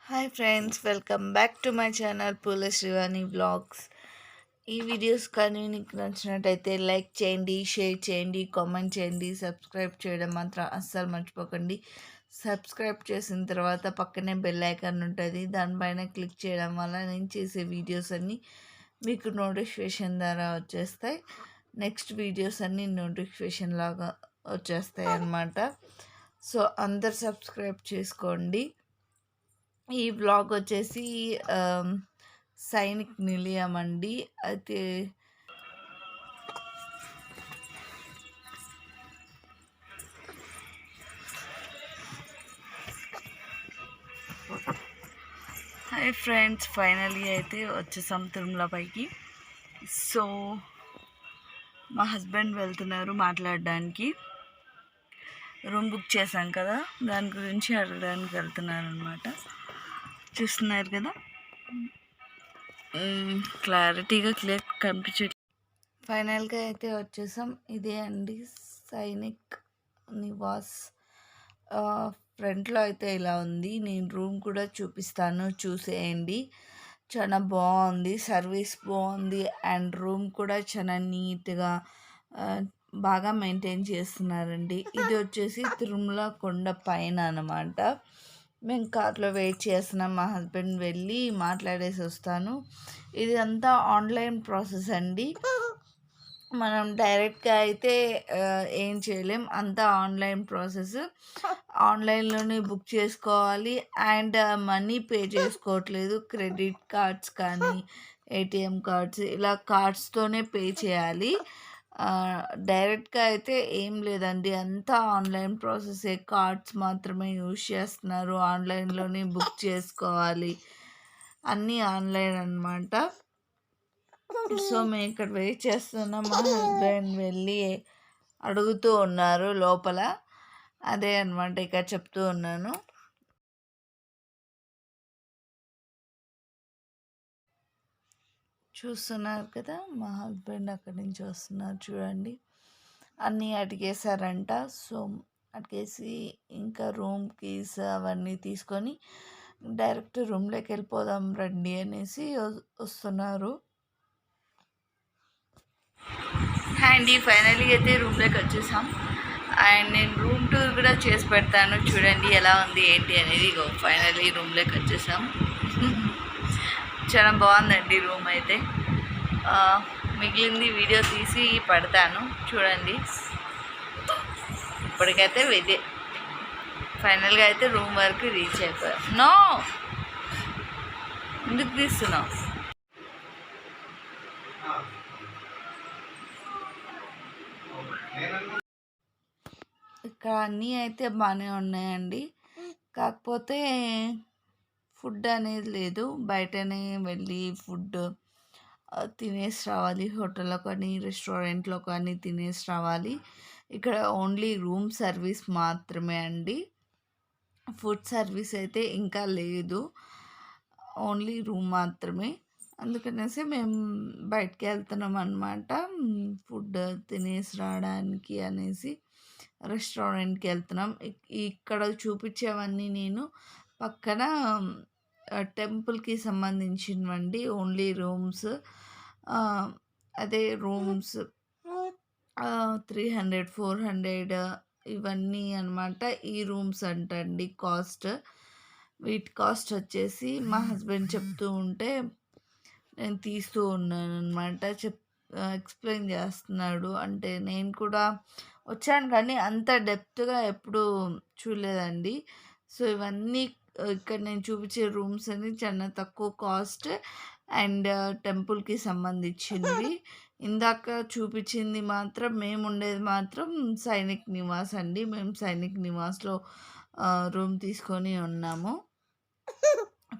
Hi friends, welcome back to my channel పూల Srivani vlogs. ఈ videos కానీ మీకు నచ్చినట్టయితే లైక్ చేయండి, షేర్ చేయండి, కామెంట్ చేయండి. సబ్స్క్రైబ్ చేయడం మాత్రం అస్సలు మర్చిపోకండి. సబ్స్క్రైబ్ చేసిన తర్వాత పక్కనే బెల్ ఐకాన్ ఉంటుంది, దానిపైన క్లిక్ చేయడం వల్ల నేను చేసే వీడియోస్ అన్నీ మీకు నోటిఫికేషన్ ద్వారా వచ్చేస్తాయి. నెక్స్ట్ వీడియోస్ అన్నీ నోటిఫికేషన్ లాగా వచ్చేస్తాయి అన్నమాట. సో అందరు సబ్స్క్రైబ్ చేసుకోండి. ఈ బ్లాగ్ వచ్చేసి సైనిక్ నిలయం అండి. అయితే హాయ్ ఫ్రెండ్స్, ఫైనలీ అయితే వచ్చేసాం తిరుమలపైకి. సో మా హస్బెండ్ వెళ్తున్నారు మాట్లాడడానికి. రూమ్ బుక్ చేశాం కదా, దాని గురించి అడగడానికి వెళ్తున్నారు అనమాట. చూస్తున్నారు కదా, క్లారిటీగా క్లియర్ కనిపించట్లేదు. ఫైనల్గా అయితే వచ్చేసాం. ఇదే అండి సైనిక్ నివాస్. ఫ్రంట్లో అయితే ఇలా ఉంది. నేను రూమ్ కూడా చూపిస్తాను, చూసేయండి. చాలా బాగుంది, సర్వీస్ బాగుంది, అండ్ రూమ్ కూడా చాలా నీట్గా బాగా మెయింటైన్ చేస్తున్నారండి. ఇది వచ్చేసి తిరుమల కొండ పైన అనమాట. మేము కార్లో వెయిట్ చేస్తున్నాం. మా హస్బెండ్ వెళ్ళి మాట్లాడేసి వస్తాను. ఇది అంతా ఆన్లైన్ ప్రాసెస్ అండి. మనం డైరెక్ట్గా అయితే ఏం చేయలేం, అంతా ఆన్లైన్ ప్రాసెస్. ఆన్లైన్లోనే బుక్ చేసుకోవాలి, అండ్ మనీ పే చేసుకోవట్లేదు. క్రెడిట్ కార్డ్స్ కానీ ఏటీఎం కార్డ్స్, ఇలా కార్డ్స్తోనే పే చేయాలి. డైరెక్ట్గా అయితే ఏం లేదండి, అంతా ఆన్లైన్ ప్రాసెసే. కార్డ్స్ మాత్రమే యూజ్ చేస్తున్నారు, ఆన్లైన్లోనే బుక్ చేసుకోవాలి, అన్నీ ఆన్లైన్ అనమాట. సో మేము ఇక్కడ వెయిట్ చేస్తున్నాం. మా హస్బెండ్ వెళ్ళి అడుగుతూ ఉన్నారు లోపల. అదే అనమాట ఇక్కడ చెప్తూ ఉన్నాను. చూస్తున్నారు కదా, మా హస్బెండ్ అక్కడి నుంచి వస్తున్నారు చూడండి. అన్నీ అడిగేశారంట. సో అడిగేసి ఇంకా రూమ్ కీస్ అవన్నీ తీసుకొని డైరెక్ట్ రూమ్లోకి వెళ్ళిపోదాం రండి అనేసి వస్తున్నారు. అండ్ ఫైనలీ అయితే రూమ్లోకి వచ్చేసాం. అండ్ నేను రూమ్ టూర్ కూడా చేసి పెడతాను, చూడండి ఎలా ఉంది ఏంటి అనేది. ఫైనలీ రూమ్లోకి వచ్చేసాం. చాలా బాగుందండి రూమ్ అయితే. మిగిలింది వీడియో తీసి పెడతాను, చూడండి. ఇప్పటికైతే ఇదే ఫైనల్గా అయితే రూమ్ వరకు రీచ్ అయిపోయాం. నో, ఎందుకు తీస్తున్నావు? ఇక్కడ అన్నీ అయితే బాగానే ఉన్నాయండి, కాకపోతే ఫుడ్ అనేది లేదు. బయటనే వెళ్ళి ఫుడ్ తినేసి రావాలి, హోటల్లో కానీ రెస్టారెంట్లో కానీ తినేసి రావాలి. ఇక్కడ ఓన్లీ రూమ్ సర్వీస్ మాత్రమే అండి, ఫుడ్ సర్వీస్ అయితే ఇంకా లేదు, ఓన్లీ రూమ్ మాత్రమే. అందుకనేసి మేము బయటికి వెళ్తున్నాం అనమాట, ఫుడ్ తినేసి రావడానికి అనేసి రెస్టారెంట్కి వెళ్తున్నాం. ఇక్కడ చూపించేవన్నీ నేను పక్కన టెంపుల్కి సంబంధించినవండి, ఓన్లీ రూమ్స్. అదే రూమ్స్ 300 400 ఇవన్నీ అనమాట. ఈ రూమ్స్ అంటండి కాస్ట్. వీటి కాస్ట్ వచ్చేసి మా హస్బెండ్ చెప్తూ ఉంటే నేను తీస్తూ ఉన్నాను అనమాట. ఎక్స్ప్లెయిన్ చేస్తున్నాడు. అంటే నేను కూడా వచ్చాను కానీ అంత డెప్త్గా ఎప్పుడు చూడలేదండి. సో ఇవన్నీ ఇక్కడ నేను చూపించే రూమ్స్ అన్ని చాలా తక్కువ కాస్ట్ అండ్ టెంపుల్కి సంబంధించినవి. ఇందాక చూపించింది మాత్రం, మేము ఉండేది మాత్రం సైనిక్ నివాస్ అండి. మేము సైనిక్ నివాస్లో రూమ్ తీసుకొని ఉన్నాము.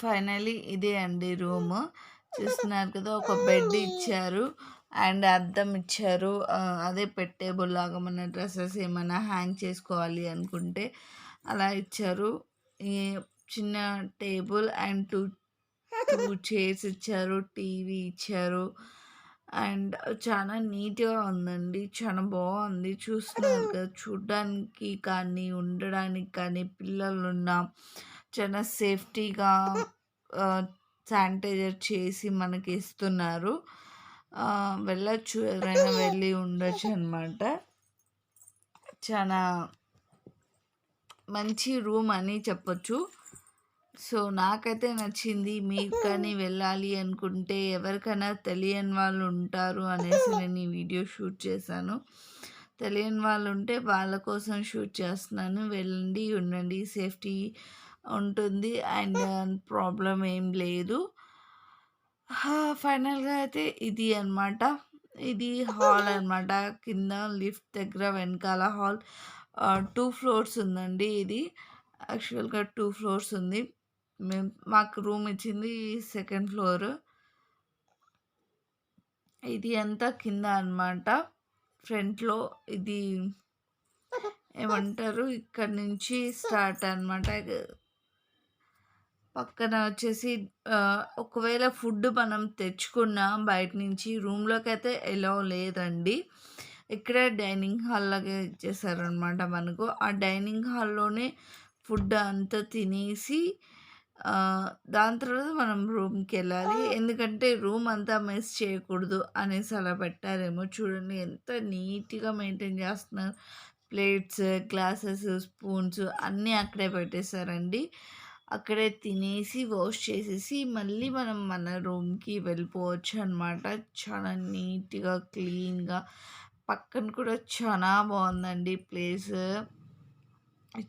ఫైనలీ ఇదే అండి రూమ్. చూస్తున్నారు కదా, ఒక బెడ్ ఇచ్చారు అండ్ అద్దం ఇచ్చారు. అదే టేబుల్ లాగా మన డ్రెస్సెస్ ఏమైనా హ్యాంగ్ చేసుకోవాలి అనుకుంటే అలా ఇచ్చారు. ఈ చిన్న టేబుల్ అండ్ టూ చైర్స్ ఇచ్చారు, టీవీ ఇచ్చారు, అండ్ చాలా నీట్‌గా ఉందండి. చాలా బావుంది. చూస్తున్నారు కదా! చూడ్డానికి కానీ, ఉండడానికి కానీ పిల్లలున్నా చాలా సేఫ్టీగా ఆహ్, శానిటైజర్ చేసి మనకి ఇస్తున్నారు. వెళ్ళొచ్చు ఎవరైనా వెళ్ళి ఉండొచ్చనమాట. చాలా మంచి రూమ్ అని చెప్పొచ్చు. సో, నాకైతే నచ్చింది. మీరు కానీ వెళ్ళాలి అనుకుంటే ఎవరికైనా తెలియని వాళ్ళు ఉంటారు అనేసి నేను ఈ వీడియో షూట్ చేశాను. తెలియని వాళ్ళు ఉంటే వాళ్ళ కోసం షూట్ చేస్తున్నాను. వెళ్ళండి, ఉండండి. సేఫ్టీ ఉంటుంది అండ్ ప్రాబ్లమ్ ఏం లేదు. ఫైనల్‌గా అయితే ఇది అనమాట. ఇది హాల్ అనమాట. కింద లిఫ్ట్ దగ్గర వెనకాల హాల్ 2 ఫ్లోర్స్ ఉందండి ఇది. యాక్చువల్‌గా 2 ఫ్లోర్స్ ఉంది. మాకు రూమ్ ఇచ్చింది సెకండ్ ఫ్లోర్. ఇది అంతా కింద అనమాట. ఫ్రంట్‌లో ఇది ఏమంటారు ఇక్కడి నుంచి స్టార్ట్ అనమాట. పక్కన వచ్చేసి ఒకవేళ ఫుడ్ మనం తెచ్చుకున్నా బయట నుంచి రూమ్‌లోకైతే ఎలో లేదండి. ఇక్కడే డైనింగ్ హాల్ లాగా ఇచ్చేసారనమాట మనకు. ఆ డైనింగ్ హాల్‌లోనే ఫుడ్ అంతా తినేసి దాని తర్వాత మనం రూమ్‌కెళ్ళాలి. ఎందుకంటే రూమ్ అంతా మెస్ చేయకూడదు అనేసి అలా పెట్టారేమో. చూడండి ఎంత నీట్‌గా మెయింటైన్ చేస్తున్నారు. ప్లేట్స్, గ్లాసెస్, స్పూన్స్ అన్నీ అక్కడే పెట్టేశారండి. అక్కడే తినేసి వాష్ చేసేసి మళ్ళీ మనం మన రూమ్‌కి వెళ్ళిపోవచ్చు అనమాట. చాలా నీట్‌గా, క్లీన్‌గా పక్కన కూడా చాలా బాగుందండి ప్లేస్.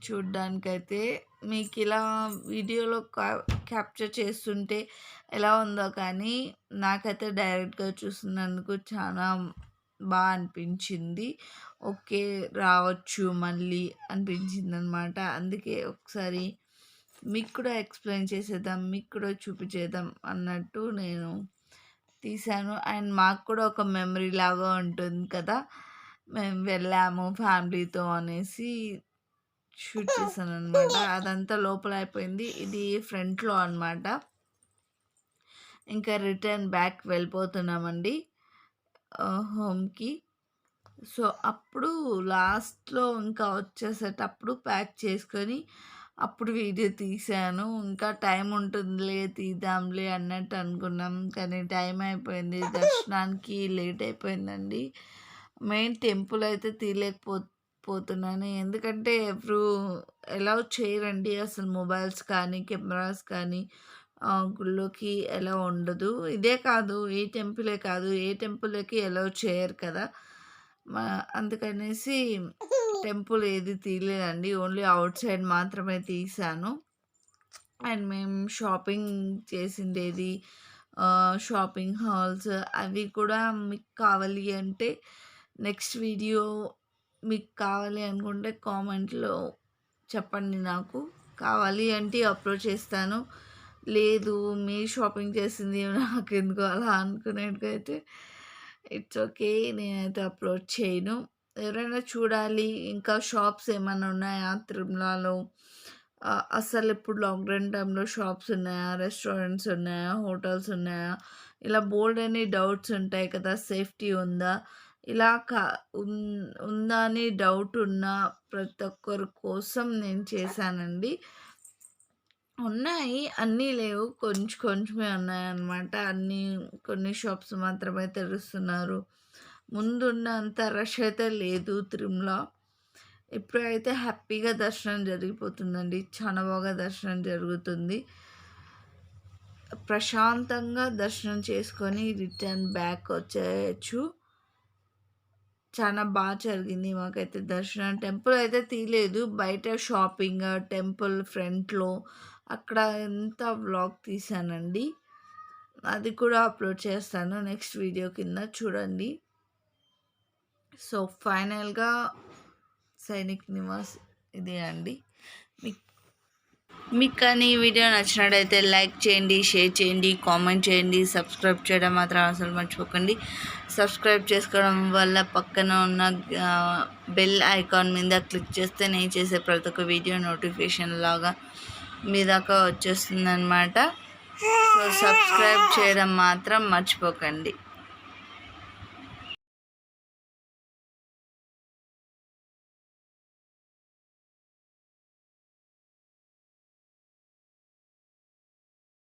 చూడ్డానికైతే మీకు ఇలా వీడియోలో క్యాప్చర్ చేస్తుంటే ఎలా ఉందో కానీ నాకైతే డైరెక్ట్‌గా చూస్తున్నందుకు చాలా అనిపించింది. ఓకే. రావచ్చు మళ్ళీ అనిపించిందనమాట. అందుకే ఒకసారి మీకు కూడా ఎక్స్‌ప్లెయిన్ చేసేద్దాం, మీకు కూడా చూపించేద్దాం అన్నట్టు నేను తీశాను. అండ్ మాకు కూడా ఒక మెమరీ లాగా ఉంటుంది కదా! మేము వెళ్ళాము ఫ్యామిలీతో అనేసి షూట్ చేశాననమాట. అదంతా లోపల అయిపోయింది. ఇది ఫ్రంట్‌లో అనమాట. ఇంకా రిటర్న్ బ్యాక్ వెళ్ళిపోతున్నామండి హోమ్‌కి. సో, అప్పుడు లాస్ట్‌లో ఇంకా వచ్చేసేటప్పుడు ప్యాక్ చేసుకొని అప్పుడు వీడియో తీశాను. ఇంకా టైం ఉంటుందిలే తీద్దాంలే అన్నట్టు అనుకున్నాం. కానీ టైం అయిపోయింది. దర్శనానికి లేట్ అయిపోయిందండి. మెయిన్ టెంపుల్ అయితే పోతున్నాను. ఎందుకంటే ఎవరు అలౌ చేయరండి అసలు మొబైల్స్ కానీ, కెమెరాస్ కానీ గుళ్ళోకి అలౌ ఉండదు. ఇదే కాదు ఏ టెంపులే కాదు ఏ టెంపుల్‌కి అలౌ చేయరు కదా! అందుకనేసి టెంపుల్ ఏది తీయలేదండి. ఓన్లీ ఔట్ సైడ్ మాత్రమే తీశాను. అండ్ మేము షాపింగ్ చేసిండేది షాపింగ్ హాల్స్ అవి కూడా మీకు కావాలి అంటే నెక్స్ట్ వీడియో మీకు కావాలి అనుకుంటే కామెంట్‌లో చెప్పండి నాకు. కావాలి అంటే అప్లోడ్ చేస్తాను. లేదు మీరు షాపింగ్ చేసింది నాకెందుకు అలా అనుకునేటికైతే ఇట్స్ ఓకే. నేనైతే అప్లోడ్ చేయను. ఎవరైనా చూడాలి ఇంకా షాప్స్ ఏమన్నా ఉన్నాయా తిరుమలలో? అసలు ఇప్పుడు లాక్‌డౌన్ టైంలో షాప్స్ ఉన్నాయా? రెస్టారెంట్స్ ఉన్నాయా? హోటల్స్ ఉన్నాయా? ఇలా బోలెడన్ని డౌట్స్ ఉంటాయి కదా! సేఫ్టీ ఉందా? ఇలా ఉందా అని డౌట్ ఉన్న ప్రతి ఒక్కరి కోసం నేను చేశానండి. ఉన్నాయి. అన్నీ లేవు. కొంచెం కొంచెమే ఉన్నాయన్నమాట. కొన్ని షాప్స్ మాత్రమే తెరుస్తున్నారు. ముందున్నంత రష్ అయితే లేదు తిరుమల. ఇప్పుడైతే హ్యాపీగా దర్శనం జరిగిపోతుందండి. చాలా బాగా దర్శనం జరుగుతుంది. ప్రశాంతంగా దర్శనం చేసుకొని రిటర్న్ బ్యాక్ వచ్చేయచ్చు. చాలా జరిగింది మాకైతే దర్శనం. టెంపుల్ అయితే తీయలేదు. బయట షాపింగ్, టెంపుల్ ఫ్రంట్‌లో అక్కడ ఎంత వ్లాగ్ తీశానండి. అది కూడా అప్లోడ్ చేస్తాను నెక్స్ట్ వీడియో కింద చూడండి. సో, ఫైనల్‌గా సైనిక్ నివాస్ ఇదే అండి. మీకు కానీ ఈ వీడియో నచ్చినట్టయితే లైక్ చేయండి, షేర్ చేయండి, కామెంట్ చేయండి, సబ్స్క్రైబ్ చేయడం మాత్రం అసలు మర్చిపోకండి. సబ్స్క్రైబ్ చేసుకోవడం వల్ల పక్కన ఉన్న బెల్ ఐకాన్ మీద క్లిక్ చేస్తే నేను చేసే ప్రతి ఒక్క వీడియో నోటిఫికేషన్ లాగా మీ దాకా వచ్చేస్తుందన్నమాట. సో, సబ్స్క్రైబ్ చేయడం మాత్రం మర్చిపోకండి.